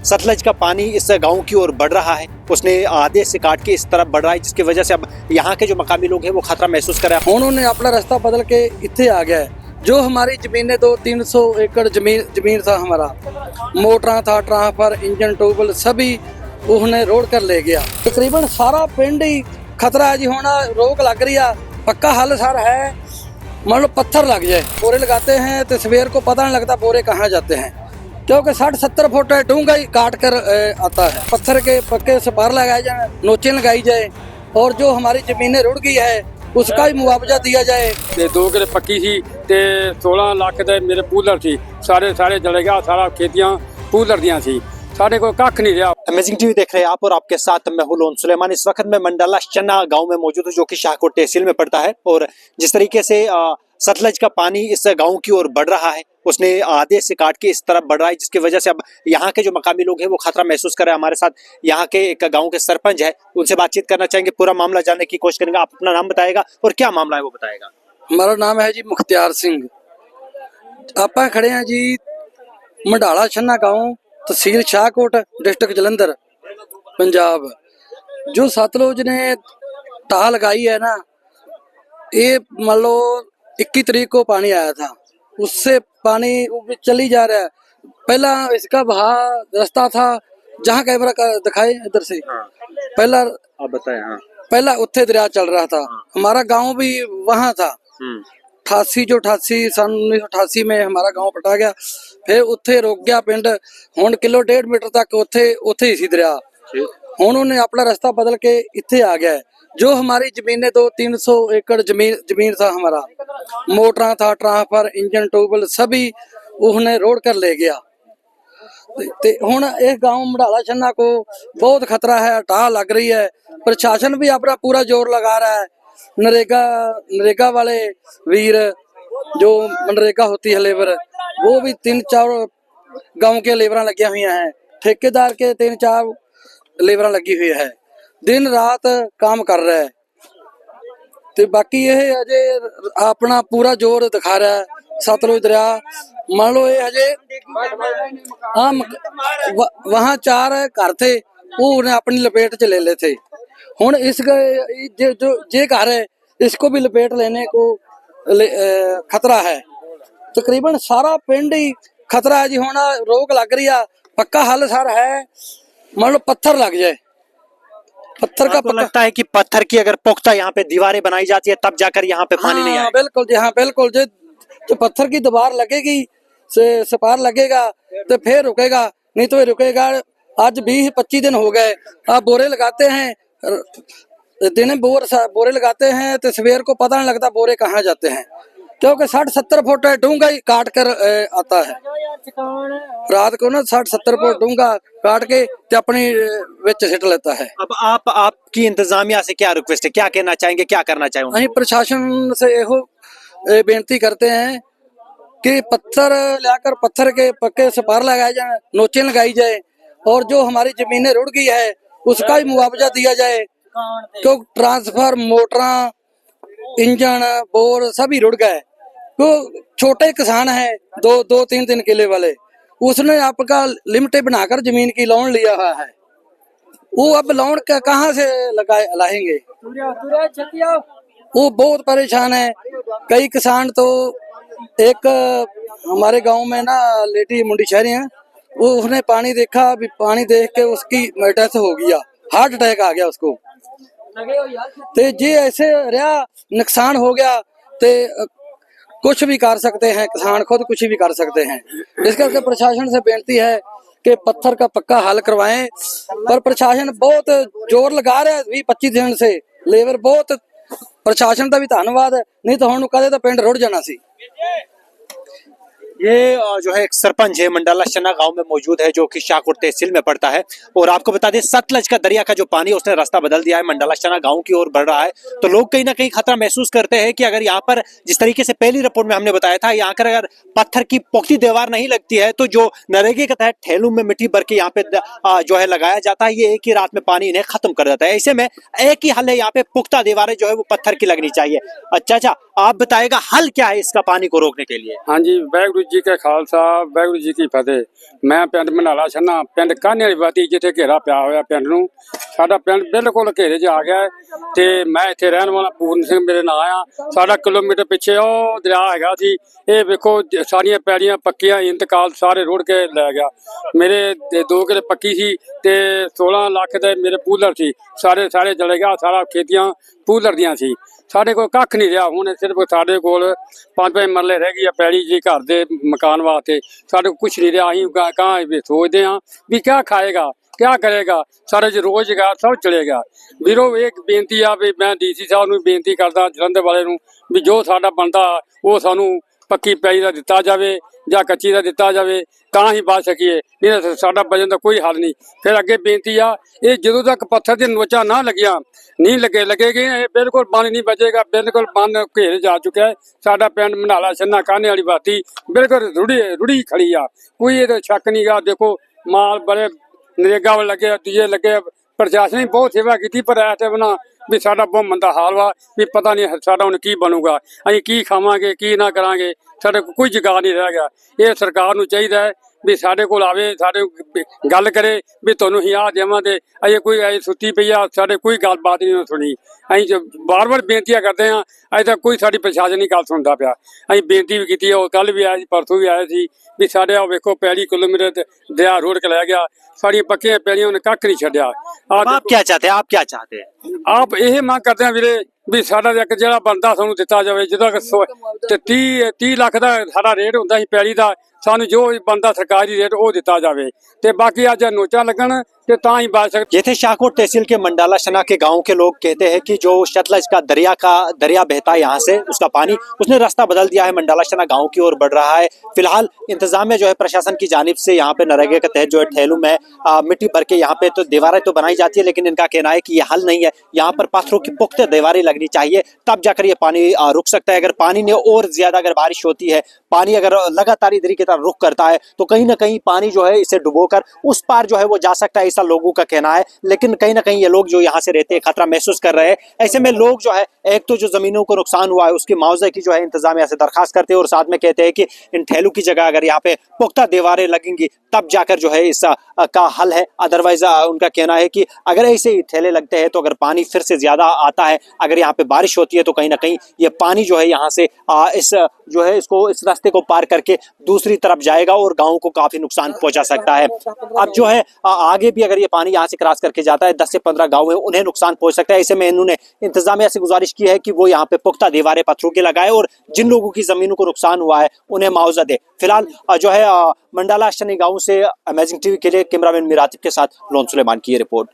सतलज का पानी इस गांव की ओर बढ़ रहा है, उसने आधे से काट के इस तरफ बढ़ रहा है, जिसकी वजह से अब यहाँ के जो मकामी लोग हैं वो खतरा महसूस कर रहे हैं। उन्होंने अपना रास्ता बदल के इत्थे आ गया है। जो हमारी जमीनें 200-300 एकड़ जमीन था, हमारा मोटरा था, ट्रांसफर, इंजन, ट्यूबवेल सभी उसने रोड कर ले गया। तकरीबन सारा पिंड ही खतरा है जी। होना रोक लग रही है, पक्का हल सर है। मान लो पत्थर लग जाए, बोरे लगाते हैं तो सवेर को पता नहीं लगता बोरे कहाँ जाते हैं, क्योंकि 60-70 फुट डूंगा ही काट कर आता है। पत्थर के पक्के सपार लगाए जाए, नोचे लगाई जाए, और जो हमारी जमीनें रुड़ गई है उसका भी मुआवजा दिया जाए। 2 किले पक्की थी ते 16 लाख दे मेरे पूलर थी, सारे जल गया, सारा खेतियां पूलर दियां थी, साढ़े को कख नहीं रहा। अमेजिंग टीवी देख रहे हैं आप और आपके साथ मैं हूं लोन सुलेमान। इस वक्त मैं मंडाला चन्ना गांव में मौजूद हूं, जो कि शाहकोट तहसील में पड़ता है। और जिस तरीके से सतलज का पानी इस गांव की ओर बढ़ रहा है, उसने आधे से काट के इस तरफ बढ़ रहा है, जिसकी वजह से अब यहाँ के जो मकामी लोग हैं वो खतरा महसूस कर रहे हैं। हमारे साथ यहाँ के एक गांव के सरपंच है, उनसे बातचीत करना चाहेंगे, पूरा मामला जानने की कोशिश करेंगे। आप अपना नाम बताएगा और क्या मामला है वो बताएगा। हमारा नाम है जी मुख्तियार सिंह। आप खड़े हैं जी मंडाला छन्ना गांव, तहसील शाहकोट, डिस्ट्रिक्ट जलंधर, पंजाब। जो सतलुज ने टाह लगाई है ना, ये मान लो 21 तारीख को पानी आया था, उससे पानी चली जा रहा है। पहला इसका बहाव रास्ता था जहाँ कैमरा का दिखाए इधर से, पहला आप बताएं। हाँ, पहला उत्थे दरिया चल रहा था, हमारा गांव भी वहाँ था। 88 सन 1988 में हमारा गांव पटा गया, फिर उत्थे रुक गया पिंड। हुण 1.5 मीटर तक उत्थे ही सी दरिया। हुण उन्हें अपना रास्ता बदल के इत्थे आ गया है। जो हमारी जमीनें 200-300 एकड़ जमीन था, हमारा मोटरा था, ट्रांसफर, इंजन, ट्यूबवेल सभी उसने रोड कर ले गया। ते हुण इस गांव मंडाला छन्ना को बहुत खतरा है, टाह लग रही है। प्रशासन भी अपना पूरा जोर लगा रहा है। नरेगा वाले वीर, जो मनरेगा होती है लेबर, वो भी 3-4 गांव के लेबर लगी हुई हैं। ठेकेदार के 3-4 लेबर लगी हुई है, दिन रात काम कर रहा है। तो बाकी ये अजे अपना पूरा जोर दिखा रहा है। सतलुज दरिया मान लो ये अजे वहाँ 4 घर थे, वो उन्हें अपनी लपेट च ले थे। हुण इस जे घर है, इसको भी लपेट लेने को खतरा है। तकरीबन सारा पिंड ही खतरा है जी। होना रोक लग रही है, पक्का हल सर है। मान लो पत्थर लग जाए, पत्थर का लगता है कि पत्थर की अगर पुख्ता यहाँ पे दीवारें बनाई जाती है तब जाकर यहाँ पे पानी नहीं आएगा। बिल्कुल जी, हाँ बिल्कुल। जो पत्थर की दीवार लगेगी, से सपार लगेगा तो फिर रुकेगा, नहीं तो ये रुकेगा। आज 20-25 दिन हो गए, आप बोरे लगाते हैं, दिन बोरे लगाते हैं तो सवेर को पता नहीं लगता बोरे कहाँ जाते हैं, क्योंकि 60-70 फुट डूंगा ही काट कर आता है। रात को ना 60-70 फुट डूंगा काट के ते अपनी विच सिट लेता है। अब आपकी इंतजामिया से क्या रिक्वेस्ट है, क्या कहना चाहेंगे, क्या करना चाहेंगे? ਅਸੀਂ प्रशासन से ਇਹੋ बेनती करते हैं कि पत्थर लाकर पत्थर के पक्के सपार लगाए जाए, नोचे लगाई जाए, और जो हमारी जमीनें रुड़ गई है उसका भी मुआवजा दिया जाए। क्योंकि ट्रांसफर, मोटरा, इंजन, बोर सभी रुड़ गए। तो छोटे किसान है, 2-3 किले वाले, उसने आपका लिमिट बनाकर जमीन की लोन लिया हुआ है। वो अब लोन का कहाँ से लाएंगे? वो बहुत परेशान है। कई किसान तो, एक हमारे गांव में ना लेडी मुंडी शहरी है, वो उसने पानी देखा, भी पानी देख के उसकी डेथ हो गया, हार्ट अटैक आ गया उसको। ते जे ऐसे रहा नुकसान हो गया तो कुछ भी कर सकते हैं, किसान खुद कुछ भी कर सकते हैं। इस करके प्रशासन से बेनती है कि पत्थर का पक्का हल करवाएं, पर प्रशासन बहुत जोर लगा रहा है 20-25 दिन से। लेबर बहुत, प्रशासन का भी धन्यवाद, नहीं तो हम कदे तो पिंड रुड़ जाना सी। ये जो है एक सरपंच है, मंडाला चन्ना गांव में मौजूद है, जो कि शाहकोट तहसील में पड़ता है। और आपको बता दें, सतलज का दरिया का जो पानी है उसने रास्ता बदल दिया है, मंडाला चन्ना गांव की ओर बढ़ रहा है। तो लोग कहीं ना कहीं खतरा महसूस करते हैं कि अगर यहाँ पर जिस तरीके से पहली रिपोर्ट में हमने बताया था, यहाँ पर अगर पत्थर की पुख्ती दीवार नहीं लगती है तो जो नरेगे के तहत ठेलों में मिट्टी भर के यहाँ पे जो है लगाया जाता है, ये एक ही रात में पानी इन्हें खत्म कर देता है। ऐसे में एक ही हल है, यहाँ पे पुख्ता दीवारें जो है वो पत्थर की लगनी चाहिए। अच्छा, आप बताएगा हल क्या है इसका पानी को रोकने के लिए? हाँ जी, वाहिगुरू जी का खालसा वाहिगुरू जी की फतेह। मैं पिंड मनाला छन्ना पिंड कान्हे वाली बाती जिथे घेरा पिया होया पिंड नूं साडा पिंड बिल्कुल घेरे 'च आ गया है ते मैं इत्थे रहण वाला पूर्ण सिंह मेरे नाम आ। साडा किलोमीटर पिछे ओ दरिया हैगा सी। ये वेखो सारियां पैड़ियां पक्कियां इंतकाल सारे रुड़ के लै गया। मेरे 2 किले पक्की सी ते 16 लाख दे मेरे पूलर सी सारे सारे जले गया। सारा खेतियां पूलर दियां सी। ਸਾਡੇ ਕੋਲ ਕੱਖ ਨਹੀਂ ਰਿਹਾ ਹੁਣ ਸਿਰਫ ਸਾਡੇ ਕੋਲ 5-5 ਮਰਲੇ ਰਹਿ ਗਈ ਆ ਪੈੜੀ ਜੀ ਘਰ ਦੇ ਮਕਾਨ ਵਾਸਤੇ ਸਾਡੇ ਕੋਲ ਕੁਛ ਨਹੀਂ ਰਿਹਾ। ਅਸੀਂ ਕਾਂ ਸੋਚਦੇ ਹਾਂ ਵੀ ਕਿਆ ਖਾਏਗਾ ਕਿਆ ਕਰੇਗਾ ਸਾਡੇ ਚ ਰੋਜ਼ਗਾਰ ਸਭ ਚਲੇਗਾ। ਵੀਰੋ ਇੱਕ ਬੇਨਤੀ ਆ ਵੀ ਮੈਂ ਡੀਸੀ ਸਾਹਿਬ ਨੂੰ ਬੇਨਤੀ ਕਰਦਾ ਜਲੰਧਰ ਵਾਲੇ ਨੂੰ ਵੀ ਜੋ ਸਾਡਾ ਬਣਦਾ ਉਹ ਸਾਨੂੰ ਪੱਕੀ ਪੈੜੀ ਦਾ ਦਿੱਤਾ ਜਾਵੇ ਜਾਂ ਕੱਚੀ ਦਾ ਦਿੱਤਾ ਜਾਵੇ ਤਾਂ ਹੀ ਬਚ ਸਕੀਏ ਨਹੀਂ ਤਾਂ ਸਾਡਾ ਬਚਣ ਦਾ ਕੋਈ ਹੱਲ ਨਹੀਂ। ਫਿਰ ਅੱਗੇ ਬੇਨਤੀ ਆ ਇਹ ਜਦੋਂ ਤੱਕ ਪੱਥਰ ਦੀ ਨੋਚਾਂ ਨਾ ਲੱਗੀਆਂ ਨਹੀਂ ਲੱਗੇਗੀ ਇਹ ਬਿਲਕੁਲ ਬੰਦ ਨਹੀਂ ਬਚੇਗਾ। ਬਿਲਕੁਲ ਬੰਦ ਘੇਰੇ ਜਾ ਚੁੱਕਿਆ ਹੈ। ਸਾਡਾ ਪਿੰਡ ਮਨਾਲਾ ਛੰਨਾ ਕਾਹਨੇ ਵਾਲੀ ਬਾਤੀ ਬਿਲਕੁਲ ਰੁੜੀ ਖੜੀ ਆ ਕੋਈ ਇਹਦਾ ਸ਼ੱਕ ਨਹੀਂ ਗਾ। ਦੇਖੋ ਮਾਲ ਬੜੇ ਨਰੇਗਾ ਵਾਲੇ ਲੱਗੇ ਤੀਏ ਲੱਗੇ ਪ੍ਰਸ਼ਾਸਨ ਨੇ ਬਹੁਤ ਸੇਵਾ ਕੀਤੀ ਪਰ ਇਸ ਟਾਈਮ ਨਾ ਵੀ ਸਾਡਾ ਬਹੁਤ ਮੰਦਾ ਹਾਲ ਵਾ ਵੀ ਪਤਾ ਨਹੀਂ ਸਾਡਾ ਹੁਣ ਕੀ ਬਣੂਗਾ ਅਸੀਂ ਕੀ ਖਾਵਾਂਗੇ ਕੀ ਨਾ ਕਰਾਂਗੇ ਸਾਡੇ ਕੋਲ ਕੋਈ ਜੁਗਾੜ ਨਹੀਂ ਰਹਿ ਗਿਆ। ਇਹ ਸਰਕਾਰ ਨੂੰ ਚਾਹੀਦਾ ਹੈ ਵੀ ਸਾਡੇ ਕੋਲ ਆਵੇ ਸਾਡੇ ਗੱਲ ਕਰੇ ਵੀ ਤੁਹਾਨੂੰ ਅਸੀਂ ਆਹ ਦੇਵਾਂਗੇ। ਅਜੇ ਕੋਈ ਅਜੇ ਸੁੱਤੀ ਪਈ ਆ ਸਾਡੇ ਕੋਈ ਗੱਲਬਾਤ ਨਹੀਂ ਸੁਣੀ। ਅਸੀਂ ਵਾਰ-ਵਾਰ ਬੇਨਤੀਆਂ ਕਰਦੇ ਹਾਂ ਅਜੇ ਤੱਕ ਕੋਈ ਸਾਡੀ ਪ੍ਰਸ਼ਾਸਨ ਨਹੀਂ ਗੱਲ ਸੁਣਦਾ ਪਿਆ। ਅਸੀਂ ਬੇਨਤੀ ਵੀ ਕੀਤੀ ਉਹ ਕੱਲ੍ਹ ਵੀ ਆਏ ਸੀ ਪਰਸੋਂ ਵੀ ਆਏ ਸੀ ਵੀ ਸਾਡੇ ਆ ਵੇਖੋ ਪੈੜੀ ਕਿਲੋਮੀਟਰ ਦਰਿਆ ਰੋਡ ਕੇ ਲੈ ਗਿਆ ਸਾਡੀਆਂ ਪੱਕੀਆਂ ਪੈੜੀਆਂ ਉਹਨੇ ਕੱਖ ਨਹੀਂ ਛੱਡਿਆ। आप क्या चाहते हैं आप क्या चाहते हैं? ਆਪ ਇਹ ਮੰਗ ਕਰਦੇ ਆ ਵੀਰੇ ਵੀ ਸਾਡਾ ਇੱਕ ਜਿਹੜਾ ਬਣਦਾ ਸਾਨੂੰ ਦਿੱਤਾ ਜਾਵੇ ਜਦੋਂ ਤੇ 30 ਲੱਖ ਦਾ ਸਾਡਾ ਰੇਟ ਹੁੰਦਾ ਸੀ ਪੈੜੀ ਦਾ ਸਾਨੂੰ ਜੋ ਬਣਦਾ ਸਰਕਾਰੀ ਰੇਟ ਉਹ ਦਿੱਤਾ ਜਾਵੇ ਤੇ ਬਾਕੀ ਅੱਜ ਨੋਚਾਂ ਲੱਗਣ ਤੇ ਤਾਂ ਹੀ बच सकते। ये थे शाहकोट तहसील के मंडाला शना के गांव के लोग कहते हैं कि जो सतलज का दरिया बहता है यहाँ से उसका पानी उसने रास्ता बदल दिया है मंडाला शना गांव की ओर बढ़ रहा है। फिलहाल इंतजामिया जो है प्रशासन की जानिब से यहाँ पे नरेगा के तहत जो है ठेलू में मिट्टी भर के यहाँ पे तो दीवारें तो बनाई जाती है लेकिन इनका कहना है कि ये हल नहीं है। यहाँ पर पत्थरों की पुख्ते दीवारें लगनी चाहिए तब जाकर ये पानी रुक सकता है। अगर पानी ने और ज्यादा अगर बारिश होती है पानी अगर लगातार इधर की तरफ रुख करता है तो कहीं ना कहीं पानी जो है इसे डुबोकर उस पार जो है वो जा सकता है ऐसा लोगों का कहना है। लेकिन कहीं ना कहीं ये लोग जो यहाँ से रहते हैं खतरा महसूस कर रहे हैं। ऐसे में लोग जो है एक तो जो जमीनों को नुकसान हुआ है उसकी मुआवजे की जो है इंतजामिया से दरखास्त करते हैं और साथ में कहते हैं कि इन ठेलों की जगह अगर यहाँ पे पुख्ता दीवारें लगेंगी तब जाकर जो है इस का हल है। अदरवाइज उनका कहना है कि अगर ऐसे ही ठेले लगते हैं तो अगर पानी फिर से ज्यादा आता है अगर यहाँ पे बारिश होती है तो कहीं ना कहीं ये पानी जो है यहाँ से इस जो है इसको इस रास्ते को पार करके दूसरी तरफ जाएगा और गाँव को काफी नुकसान पहुंचा सकता है। अब जो है आगे भी अगर ये पानी यहाँ से क्रॉस करके जाता है 10 से 15 गाँव है उन्हें नुकसान पहुंच सकता है। ऐसे में इन्होंने इंतजामिया से गुजारिश की है कि वो यहाँ पे पुख्ता दीवारें पत्थरों की लगाए और जिन लोगों की जमीनों को नुकसान हुआ है उन्हें मुआवजा दे। फिलहाल जो है मंडाला शनी गाँव से अमेजिंग टीवी के लिए कैमरामैन मीरातिब के साथ लोन सुलेमान की ये रिपोर्ट।